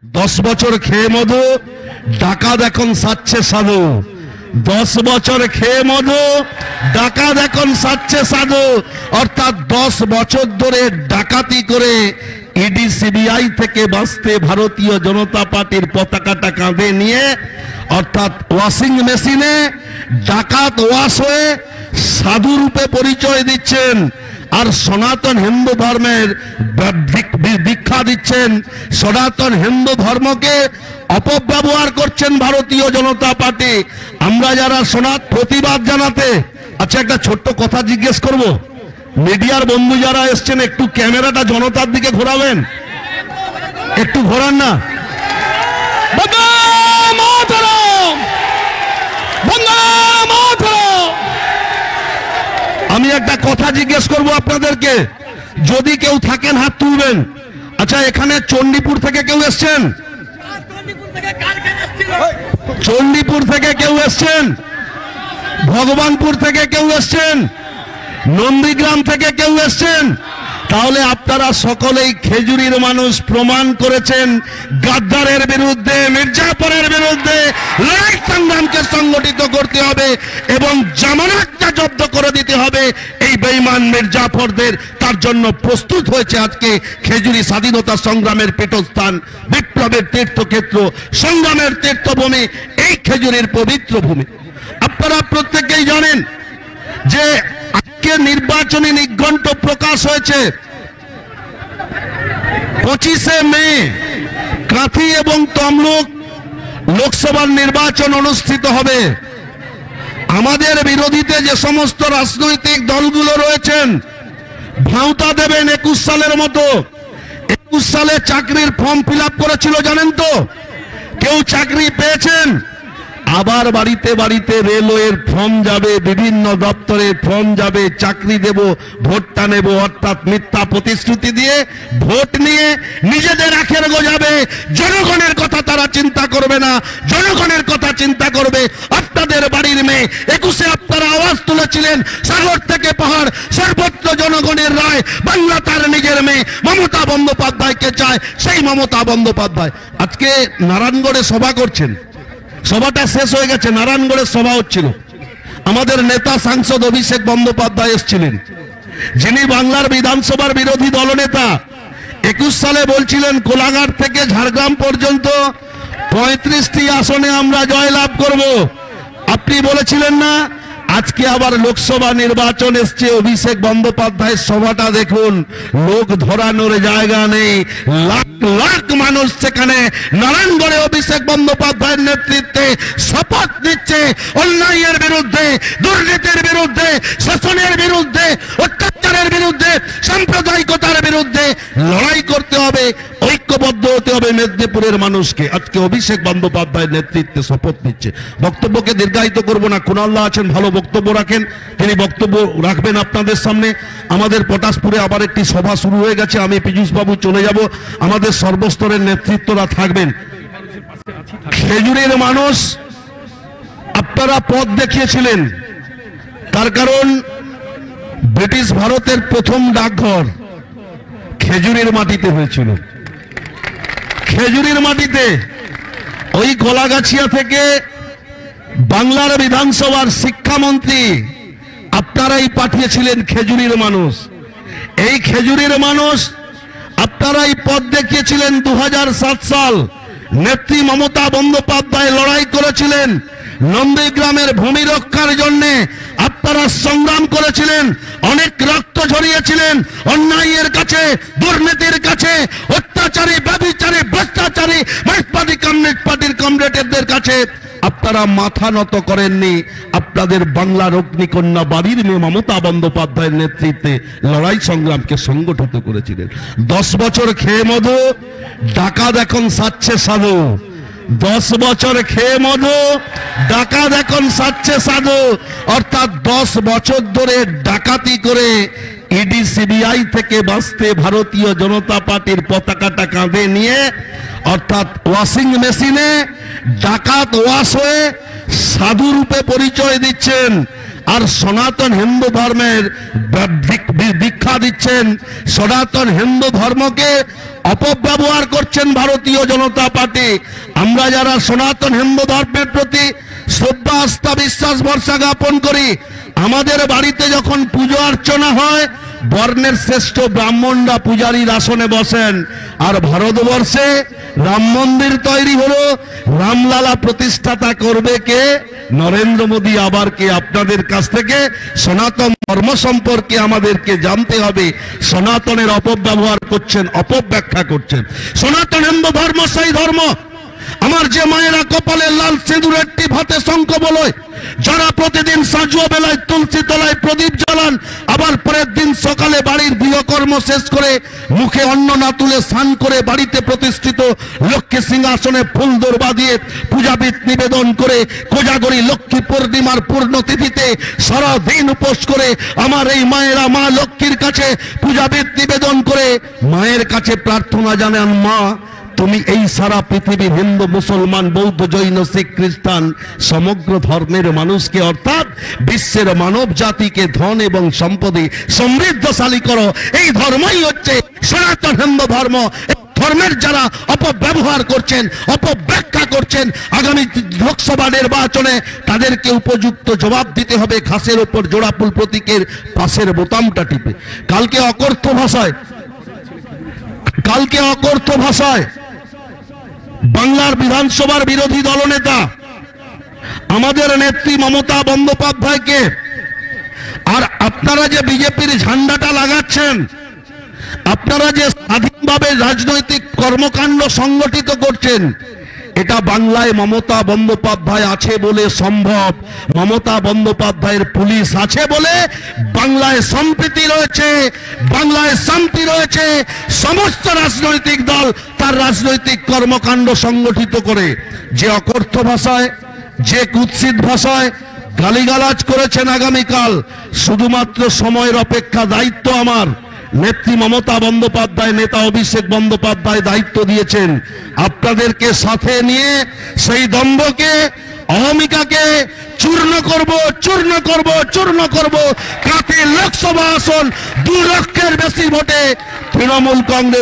10 বছর খেয়ে মধু ডাকাত এখন সাচ্ছে সাধু। 10 বছর খেয়ে মধু ডাকাত এখন সাচ্ছে সাধু। অর্থাৎ 10 বছর ধরে ডাকাতি করে ইডি সিবিআই থেকে বাঁচতে ভারতীয় জনতা পার্টির পতাকাটা কাঁধে নিয়ে অর্থাৎ ওয়াশিং মেশিনে ডাকাত ওয়াশ হয়ে সাধু রূপে পরিচয় দিচ্ছেন আর সনাতন হিন্দু ধর্মের দীক্ষা দিচ্ছেন। সনাতন হিন্দু ধর্মকে অপব্যবহার করছেন ভারতীয় জনতা পার্টি। আমরা যারা প্রতিবাদ জানাতে, আচ্ছা একটা ছোট্ট কথা জিজ্ঞেস করব, মিডিয়ার বন্ধু যারা এসছেন একটু ক্যামেরাটা জনতার দিকে ঘোরাবেন, একটু ঘোরান না। আমি একটা কথা জিজ্ঞেস করব আপনাদেরকে, যদি কেউ থাকেন হাত তুলবেন। আচ্ছা এখানে চণ্ডীপুর থেকে কেউ এসছেন? চণ্ডীপুর থেকে কেউ এসছেন? ভগবানপুর থেকে কেউ এসছেন? নন্দীগ্রাম থেকে কেউ এসছেন? তাহলে আপনারা সকলেই খেজুরির মানুষ প্রমাণ করেছেন গাদ্দারের বিরুদ্ধে, মির্জাপুরের বিরুদ্ধে লড়াই সংগ্রামকে সংগঠিত করতে হবে এবং জামানতটা জব্দ করে দিতে হবে এই বেঈমান মির্জাফরদের। তার জন্য প্রস্তুত হয়েছে আজকে খেজুরি স্বাধীনতা সংগ্রামের পীঠস্থান, বিপ্লবের তীর্থক্ষেত্র, সংগ্রামের তীর্থভূমি এই খেজুরির পবিত্র ভূমি। আপনারা প্রত্যেকেই জানেন যে আজকে নির্বাচনী নিঘণ্ট প্রকাশ হয়েছে। 25শে মে কাঁথি এবং তমলুক লোকসভার নির্বাচন অনুষ্ঠিত হবে। আমাদের বিরোধীতে যে সমস্ত রাজনৈতিক দলগুলো রয়েছেন ভাঁওতা দেবেন 21 সালের মতো। 21 সালে চাকরির ফর্ম ফিল আপ করেছিল জানেন তো? কেউ চাকরি পেয়েছেন? আবার বাড়িতে বাড়িতে রেলওয়ের ফর্ম যাবে, বিভিন্ন দপ্তরের ফর্ম যাবে, চাকরি দেব, ভোটটা নেব, অর্থাৎ মিথ্যা প্রতিশ্রুতি দিয়ে ভোট নিয়ে নিজেদের আখের গোজাবে। জনগণের কথা তারা চিন্তা করবে না, জনগণের কথা চিন্তা করবে আপনাদের বাড়ির মেয়ে। 21-এ আপনারা আওয়াজ তুলেছিলেন সাগর থেকে পাহাড়, সর্বত্র জনগণের রায়, বাংলা তার নিজের মেয়ে মমতা বন্দ্যোপাধ্যায়কে চায়, সেই মমতা বন্দ্যোপাধ্যায় আজকে নারায়ণগড়ে সভা করছেন। সভাটা শেষ হয়ে গেছে, নারায়ণগড়ের সভা হচ্ছিল। আমাদের নেতা সাংসদ অভিষেক বন্দ্যোপাধ্যায় এসেছিলেন, যিনি বাংলার বিধানসভার বিরোধী দলনেতা। 21 সালে বলছিলেন কোলাঘাট থেকে ঝাড়গ্রাম পর্যন্ত 35টি আসনে আমরা জয়লাভ করব। আপনি বলেছিলেন না? আজকে আবার লোকসভা নির্বাচন এসছে, অভিষেক বন্দ্যোপাধ্যায়ের সভাটা দেখুন, লোক ধরানোর জায়গা নেই, লাখ লাখ মানুষ সেখানে নারায়ণগড়ে অভিষেক বন্দ্যোপাধ্যায়ের নেতৃত্বে শপথ নিচ্ছে অন্যায়ের বিরুদ্ধে, দুর্নীতির বিরুদ্ধে, শোষণের বিরুদ্ধে, অত্যাচারের বিরুদ্ধে, সাম্প্রদায়িকতার বিরুদ্ধে লড়াই করতে হবে, ঐক্যবদ্ধ হতে হবে মেদিনীপুরের মানুষকে। আজকে অভিষেক বন্দ্যোপাধ্যায়ের নেতৃত্বে শপথ নিচ্ছে। বক্তব্যকে দীর্ঘায়িত করব না, কুণাল্লাহ আছেন, ভালো বক্তব্য রাখেন, তিনি বক্তব্য রাখবেন আপনাদের সামনে। আমাদের পটাশপুরে আবার একটি সভা শুরু হয়ে গেছে, আমি পীযূষ বাবু চলে যাব, আমাদের সর্বস্তরের নেতৃত্বরা থাকবেন। খেজুরির মানুষ আপনারা পথ দেখিয়েছিলেন, তার কারণ ব্রিটিশ ভারতের প্রথম ডাকঘর খেজুরির মাটিতে হয়েছিল। খেজুরির মাটিতে ওই গলাগাছিয়া থেকে বাংলার বিধানসভার শিক্ষামন্ত্রী আপনারাই পাঠিয়েছিলেন খেজুরির মানুষ। এই খেজুরির মানুষ আপনারাই পথ দেখিয়েছিলেন। 2007 সাল নেত্রী মমতা বন্দ্যোপাধ্যায় লড়াই করেছিলেন নন্দীগ্রামের ভূমি রক্ষার জন্য, আপনারা সংগ্রাম করেছিলেন, অনেক রক্ত ঝরিয়েছিলেন অন্যায়ের কাছে, দুর্নীতির কাছে, অত্যাচারী, ব্যভিচারী, ভ্রষ্টাচারী মার্ক্সবাদী কমিউনিস্ট পার্টির কমরেডদের কাছে আপনারা মাথা নত করেননি। আপনাদের বাংলার অগ্নিকন্যা বাড়ির মেয়ে মমতা বন্দ্যোপাধ্যায়ের নেতৃত্বে লড়াই সংগ্রামকে সংগঠিত করেছিলেন। 10 বছর খেয়ে মধু ডাকাত এখন সাচ্ছে সাধু। 10 বছর খেয়ে মধু ডাকাত এখন সাচ্ছে সাধু। অর্থাৎ 10 বছর ধরে ডাকাতি করে ইডি সিবিআই থেকে বাঁচতে ভারতীয় জনতা পার্টির পতাকাটা কাঁধে নিয়ে অর্থাৎ ওয়াশিং মেশিনে ডাকাত ওয়াশ হয়ে সাধু রূপে পরিচয় দিচ্ছেন আর সনাতন হিন্দু ধর্মের দীক্ষা দিচ্ছেন। সনাতন হিন্দু ধর্মকে অপব্যবহার করছেন ভারতীয় জনতা পার্টি। আমরা যারা সনাতন হিন্দু ধর্মের প্রতি শ্রদ্ধা, আস্থা, বিশ্বাস, ভরসা জ্ঞাপন করি, আমাদের বাড়িতে যখন পুজো অর্চনা হয় বর্ণের শ্রেষ্ঠ ব্রাহ্মণরা পূজারীর আসনে বসেন। আর ভারতবর্ষে রাম মন্দির তৈরি হলো, রামলালা প্রতিষ্ঠাতা করবে কে? নরেন্দ্র মোদী। আবার কে? আপনাদের কাছ থেকে সনাতন ধর্ম সম্পর্কে আমাদেরকে জানতে হবে। সনাতনের অপব্যবহার করছেন, অপব্যাখ্যা করছেন। সনাতন হিন্দু ধর্ম সেই ধর্ম, আমার যে মায়েরা কপালে লাল সিঁদুরের টিপ হাতে শঙ্খ বলয়, যারা প্রতিদিন সাঁঝুয়া বেলায় তুলসী তলায় প্রদীপ জ্বালান, আবার পরের দিন সকালে বাড়ির গৃহকর্ম শেষ করে মুখে অন্ন না তুলে স্নান করে বাড়িতে প্রতিষ্ঠিত লক্ষ্মী সিংহাসনে ফুল দোরবা দিয়ে পূজাবিদ নিবেদন করে কোজাগরী লক্ষ্মী পূর্ণিমার পূর্ণ তিথিতে সারাদিন উপোস করে আমার এই মায়েরা মা লক্ষ্মীর কাছে পূজাবিদ নিবেদন করে মায়ের কাছে প্রার্থনা জানান, মা তুমি এই সারা পৃথিবীর হিন্দু, মুসলমান, বৌদ্ধ, জৈন, শিখ, খ্রিস্টান সমগ্র ধর্মের মানুষকে অর্থাৎ বিশ্বের মানব জাতিকে ধন এবং সম্পদে সমৃদ্ধশালী করো। এই ধর্মই হচ্ছে সনাতন হিন্দু ধর্ম। ধর্মের যারা অপব্যবহার করছেন, অপব্যাখ্যা করছেন, আগামী লোকসভা নির্বাচনে তাদেরকে উপযুক্ত জবাব দিতে হবে। ঘাসের উপর জোড়াফুল প্রতীকের পাশের বোতামটা টিপে। কালকে অকথ্য ভাষায় বাংলার বিধানসভার বিরোধী দলনেতা আমাদের নেত্রী মমতা বন্দ্যোপাধ্যায়কে, আর আপনারা যে বিজেপির ঝান্ডাটা লাগাচ্ছেন, আপনারা যে স্বাধীনভাবে রাজনৈতিক কর্মকাণ্ড সংগঠিত করছেন, এটা বাংলায় মমতা বন্দ্যোপাধ্যায় আছে বলে সম্ভব। মমতা বন্দ্যোপাধ্যায়ের পুলিশ আছে বলে বাংলায় সম্প্রীতি রয়েছে, বাংলায় শান্তি রয়েছে। সমস্ত রাজনৈতিক দল তার রাজনৈতিক কর্মকাণ্ড সংগঠিত করে যে অকথ্য ভাষায়, যে কুৎসিত ভাষায় গালিগালাজ করেছেন আগামীকাল, শুধুমাত্র সময়ের অপেক্ষা। দায়িত্ব আমার নেত্রী মমতা বন্দ্যোপাধ্যায়, নেতা অভিষেক বন্দ্যোপাধ্যায় দায়িত্ব দিয়েছেন আপনাদেরকে সাথে নিয়ে সেই দ্বন্দ্বকে, অহমিকাকে চূর্ণ করব। কাঁথি লোকসভা আসন 2 লক্ষের বেশি ভোটে তৃণমূল কংগ্রেস